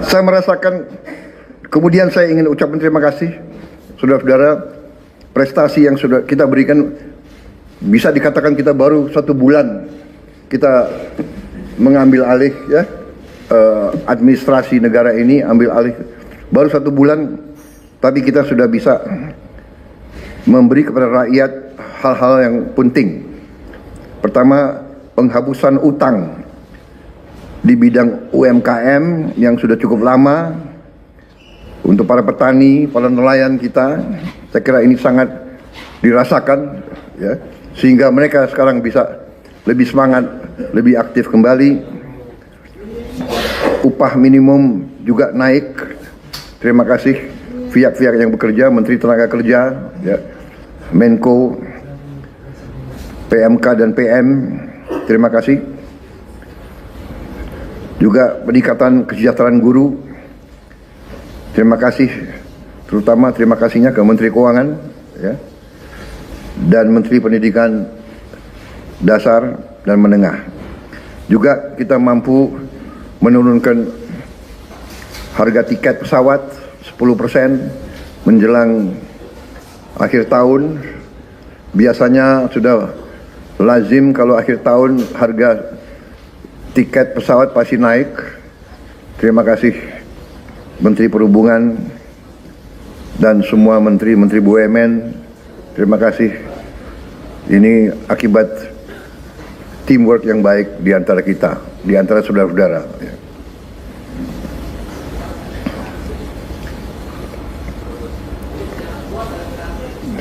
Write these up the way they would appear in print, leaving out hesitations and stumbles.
Saya merasakan, kemudian saya ingin ucapkan terima kasih, saudara-saudara, prestasi yang sudah kita berikan, bisa dikatakan kita baru 1 bulan kita mengambil alih ya administrasi negara ini, ambil alih baru 1 bulan, tapi kita sudah bisa memberi kepada rakyat hal-hal yang penting. Pertama, penghapusan utang di bidang UMKM yang sudah cukup lama untuk para petani, para nelayan kita. Saya kira ini sangat dirasakan ya, sehingga mereka sekarang bisa lebih semangat, lebih aktif kembali. Upah minimum juga naik. Terima kasih pihak-pihak yang bekerja, Menteri Tenaga Kerja ya, Menko, PMK dan PM. Terima kasih. Juga peningkatan kesejahteraan guru. Terima kasih, terutama terima kasihnya ke Menteri Keuangan ya, dan Menteri Pendidikan Dasar dan Menengah. Juga kita mampu menurunkan harga tiket pesawat 10% menjelang akhir tahun. Biasanya sudah lazim kalau akhir tahun harga tiket pesawat pasti naik. Terima kasih Menteri Perhubungan dan semua menteri-menteri BUMN. Terima kasih. Ini akibat teamwork yang baik di antara kita, di antara saudara-saudara.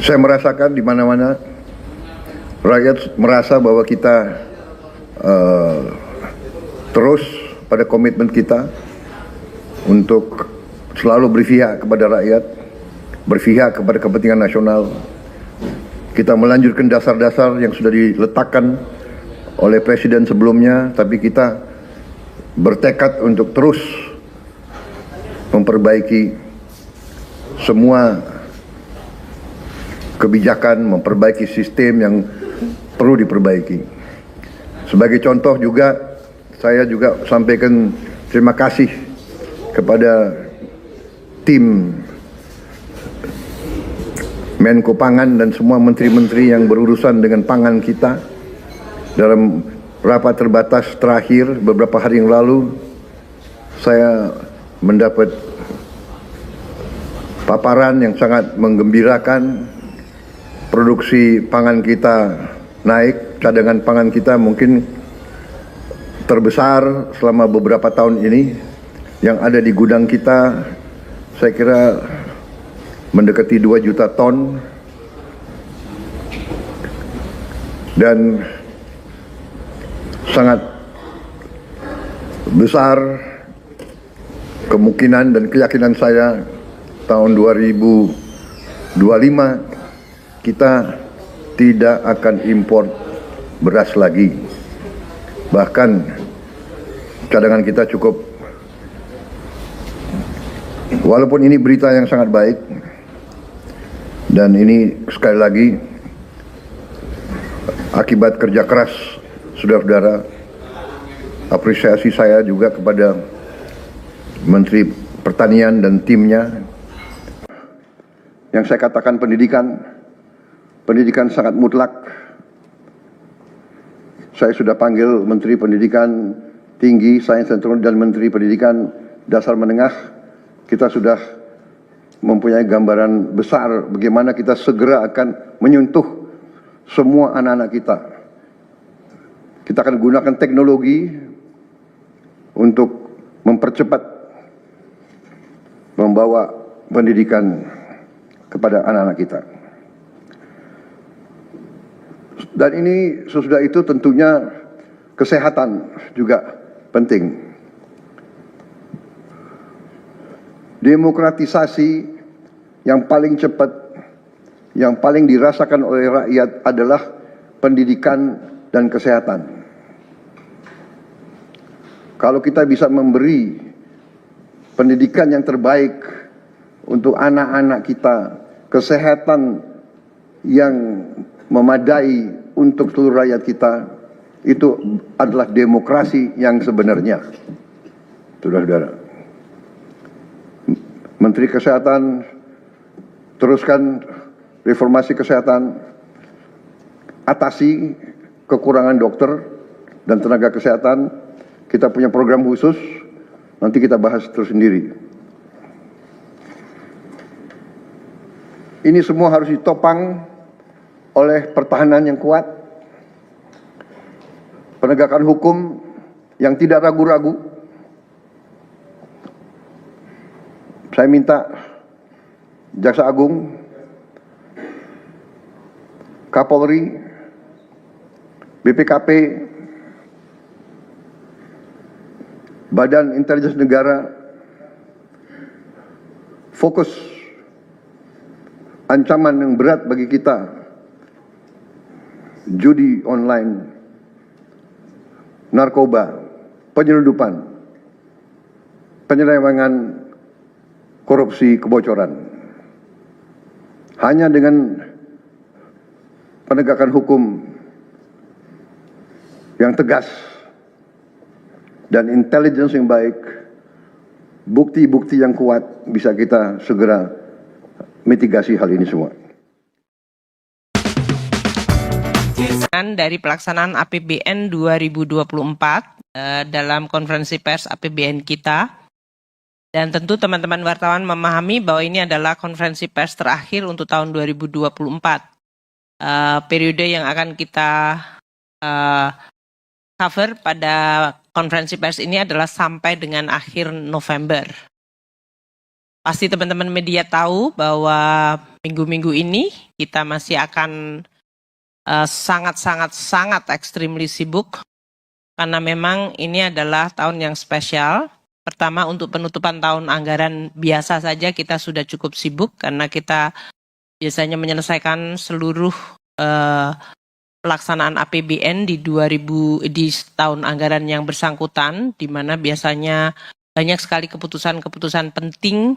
Saya merasakan di mana-mana rakyat merasa bahwa kita terus pada komitmen kita untuk selalu berpihak kepada rakyat, berpihak kepada kepentingan nasional. Kita melanjutkan dasar-dasar yang sudah diletakkan oleh Presiden sebelumnya, tapi kita bertekad untuk terus memperbaiki semua kebijakan, memperbaiki sistem yang perlu diperbaiki. Sebagai contoh juga, saya juga sampaikan terima kasih kepada tim Menko Pangan dan semua menteri-menteri yang berurusan dengan pangan kita. Dalam rapat terbatas terakhir beberapa hari yang lalu, saya mendapat paparan yang sangat menggembirakan. Produksi pangan kita naik, cadangan pangan kita mungkin terbesar selama beberapa tahun ini. Yang ada di gudang kita, saya kira mendekati 2 juta ton. Dan sangat besar kemungkinan dan keyakinan saya tahun 2025 kita tidak akan impor beras lagi. Bahkan cadangan kita cukup. Walaupun ini berita yang sangat baik, dan ini sekali lagi akibat kerja keras saudara-saudara. Apresiasi saya juga kepada Menteri Pertanian dan timnya. Yang saya katakan pendidikan sangat mutlak. Saya sudah panggil Menteri Pendidikan Tinggi, Sains dan Teknologi dan Menteri Pendidikan Dasar Menengah. Kita sudah mempunyai gambaran besar bagaimana kita segera akan menyentuh semua anak-anak kita. Kita akan gunakan teknologi untuk mempercepat membawa pendidikan kepada anak-anak kita. Dan ini sesudah itu tentunya kesehatan juga penting. Demokratisasi yang paling cepat, yang paling dirasakan oleh rakyat adalah pendidikan dan kesehatan. Kalau kita bisa memberi pendidikan yang terbaik untuk anak-anak kita, kesehatan yang memadai untuk seluruh rakyat kita, itu adalah demokrasi yang sebenarnya, saudara-saudara. Menteri Kesehatan, teruskan reformasi kesehatan, atasi kekurangan dokter dan tenaga kesehatan. Kita punya program khusus, nanti kita bahas tersendiri. Ini semua harus ditopang oleh pertahanan yang kuat, penegakan hukum yang tidak ragu-ragu. Saya minta Jaksa Agung, Kapolri, BPKP, Badan Intelijen Negara fokus ancaman yang berat bagi kita, judi online, narkoba, penyelundupan, penyelewengan, korupsi, kebocoran. Hanya dengan penegakan hukum yang tegas dan intelligence yang baik, bukti-bukti yang kuat, bisa kita segera mitigasi hal ini semua. Dari pelaksanaan APBN 2024 dalam konferensi pers APBN kita. Dan tentu teman-teman wartawan memahami bahwa ini adalah konferensi pers terakhir untuk tahun 2024. Periode yang akan kita cover pada konferensi pers ini adalah sampai dengan akhir November. Pasti teman-teman media tahu bahwa minggu-minggu ini kita masih akan sangat extremely sibuk. Karena memang ini adalah tahun yang spesial. Pertama, untuk penutupan tahun anggaran biasa saja kita sudah cukup sibuk karena kita biasanya menyelesaikan seluruh pelaksanaan APBN di tahun anggaran yang bersangkutan, di mana biasanya banyak sekali keputusan-keputusan penting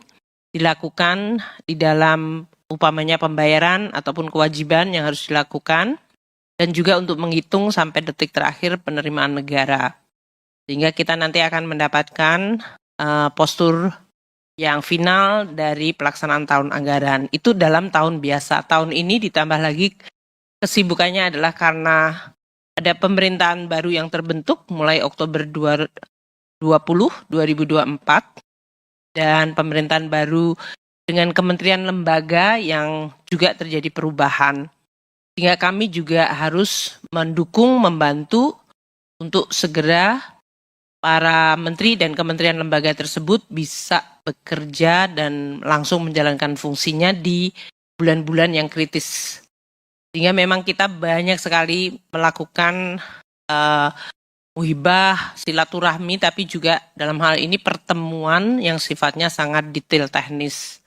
dilakukan di dalam umpamanya pembayaran ataupun kewajiban yang harus dilakukan, dan juga untuk menghitung sampai detik terakhir penerimaan negara. Sehingga kita nanti akan mendapatkan postur yang final dari pelaksanaan tahun anggaran. Itu dalam tahun biasa. Tahun ini ditambah lagi kesibukannya adalah karena ada pemerintahan baru yang terbentuk mulai Oktober 2024 dan pemerintahan baru dengan kementerian lembaga yang juga terjadi perubahan. Sehingga kami juga harus mendukung, membantu untuk segera para menteri dan kementerian lembaga tersebut bisa bekerja dan langsung menjalankan fungsinya di bulan-bulan yang kritis. Sehingga memang kita banyak sekali melakukan muhibah, silaturahmi, tapi juga dalam hal ini pertemuan yang sifatnya sangat detail teknis.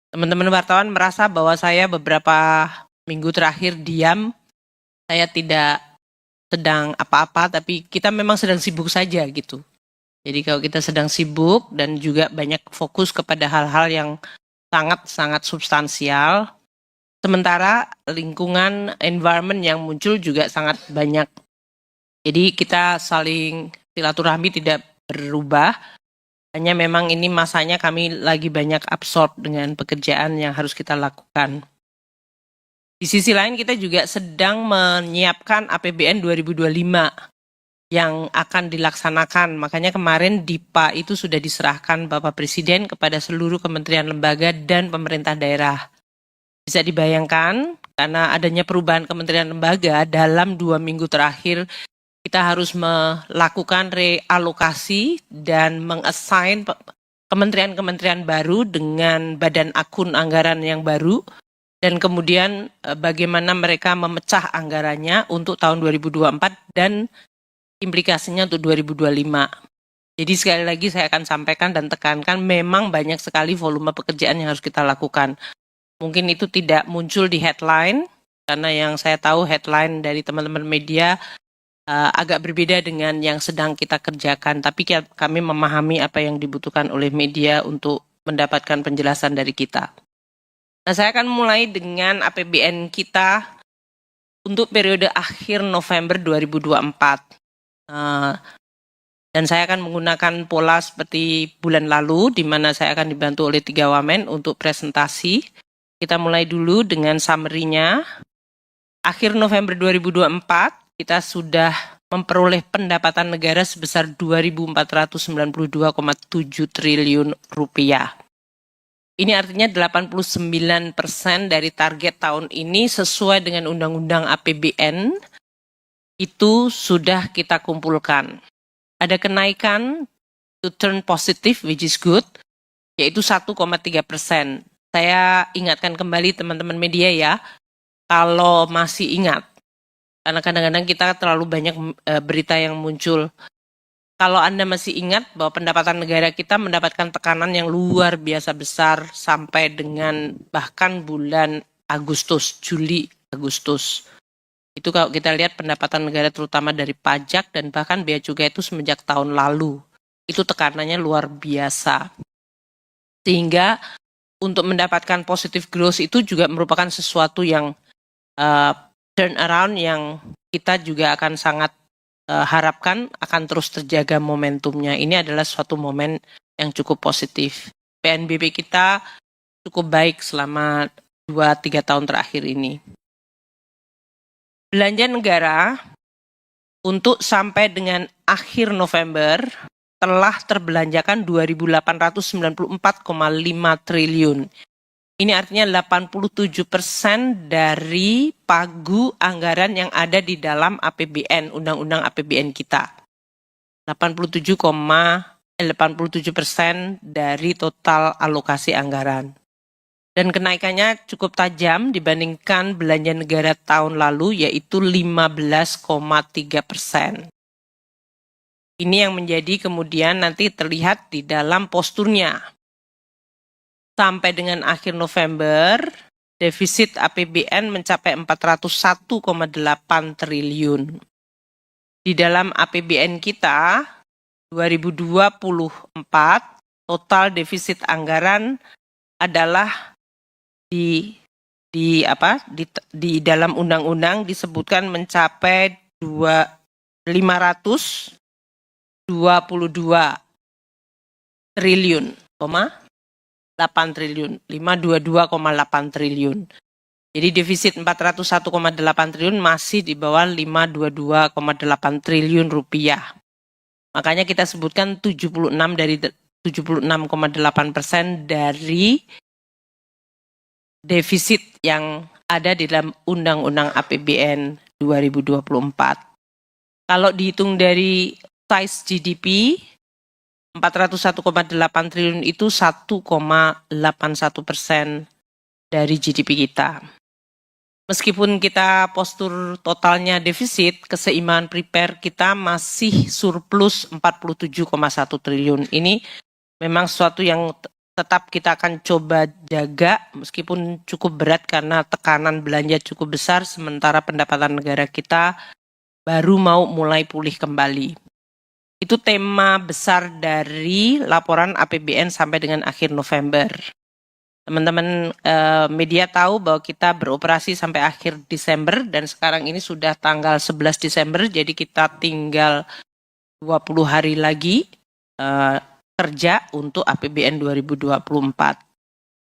Teman-teman wartawan merasa bahwa saya beberapa minggu terakhir diam, saya tidak sedang apa-apa, tapi kita memang sedang sibuk saja gitu. Jadi kalau kita sedang sibuk dan juga banyak fokus kepada hal-hal yang sangat-sangat substansial, sementara lingkungan environment yang muncul juga sangat banyak. Jadi kita saling silaturahmi tidak berubah, hanya memang ini masanya kami lagi banyak absorb dengan pekerjaan yang harus kita lakukan. Di sisi lain kita juga sedang menyiapkan APBN 2025 yang akan dilaksanakan. Makanya kemarin DIPA itu sudah diserahkan Bapak Presiden kepada seluruh kementerian lembaga dan pemerintah daerah. Bisa dibayangkan karena adanya perubahan kementerian lembaga dalam 2 minggu terakhir kita harus melakukan realokasi dan mengassign kementerian-kementerian baru dengan badan akun anggaran yang baru. Dan kemudian bagaimana mereka memecah anggarannya untuk tahun 2024 dan implikasinya untuk 2025. Jadi sekali lagi saya akan sampaikan dan tekankan memang banyak sekali volume pekerjaan yang harus kita lakukan. Mungkin itu tidak muncul di headline, karena yang saya tahu headline dari teman-teman media agak berbeda dengan yang sedang kita kerjakan. Tapi kami memahami apa yang dibutuhkan oleh media untuk mendapatkan penjelasan dari kita. Nah, saya akan mulai dengan APBN kita untuk periode akhir November 2024. Dan saya akan menggunakan pola seperti bulan lalu, di mana saya akan dibantu oleh 3 wamen untuk presentasi. Kita mulai dulu dengan summary-nya. Akhir November 2024, kita sudah memperoleh pendapatan negara sebesar 2.492,7 triliun rupiah. Ini artinya 89% dari target tahun ini sesuai dengan Undang-Undang APBN itu sudah kita kumpulkan. Ada kenaikan to turn positive, which is good, yaitu 1,3%. Saya ingatkan kembali teman-teman media ya, kalau masih ingat, karena kadang-kadang kita terlalu banyak berita yang muncul. Kalau Anda masih ingat bahwa pendapatan negara kita mendapatkan tekanan yang luar biasa besar sampai dengan bahkan bulan Agustus, Juli, Agustus. Itu kalau kita lihat pendapatan negara terutama dari pajak dan bahkan bea cukai itu semenjak tahun lalu. Itu tekanannya luar biasa. Sehingga untuk mendapatkan positive growth itu juga merupakan sesuatu yang turn around yang kita juga akan sangat harapkan akan terus terjaga momentumnya. Ini adalah suatu momen yang cukup positif. PNBP kita cukup baik selama 2-3 tahun terakhir ini. Belanja negara untuk sampai dengan akhir November telah terbelanjakan 2.894,5 triliun. Ini artinya 87% dari pagu anggaran yang ada di dalam APBN, Undang-Undang APBN kita. 87% dari total alokasi anggaran. Dan kenaikannya cukup tajam dibandingkan belanja negara tahun lalu, yaitu 15,3%. Ini yang menjadi kemudian nanti terlihat di dalam posturnya. Sampai dengan akhir November, defisit APBN mencapai 401,8 triliun. Di dalam APBN kita, 2024, total defisit anggaran adalah di dalam undang-undang disebutkan mencapai 522 triliun, 8 triliun, 522,8 triliun. Jadi defisit 401,8 triliun masih di bawah 522,8 triliun rupiah. Makanya kita sebutkan 76,8% dari defisit yang ada di dalam Undang-Undang APBN 2024. Kalau dihitung dari size GDP, 401,8 triliun itu 1,81% dari GDP kita. Meskipun kita postur totalnya defisit, keseimbangan prepare kita masih surplus 47,1 triliun. Ini memang sesuatu yang tetap kita akan coba jaga meskipun cukup berat karena tekanan belanja cukup besar sementara pendapatan negara kita baru mau mulai pulih kembali. Itu tema besar dari laporan APBN sampai dengan akhir November. Teman-teman media tahu bahwa kita beroperasi sampai akhir Desember dan sekarang ini sudah tanggal 11 Desember, jadi kita tinggal 20 hari lagi kerja untuk APBN 2024.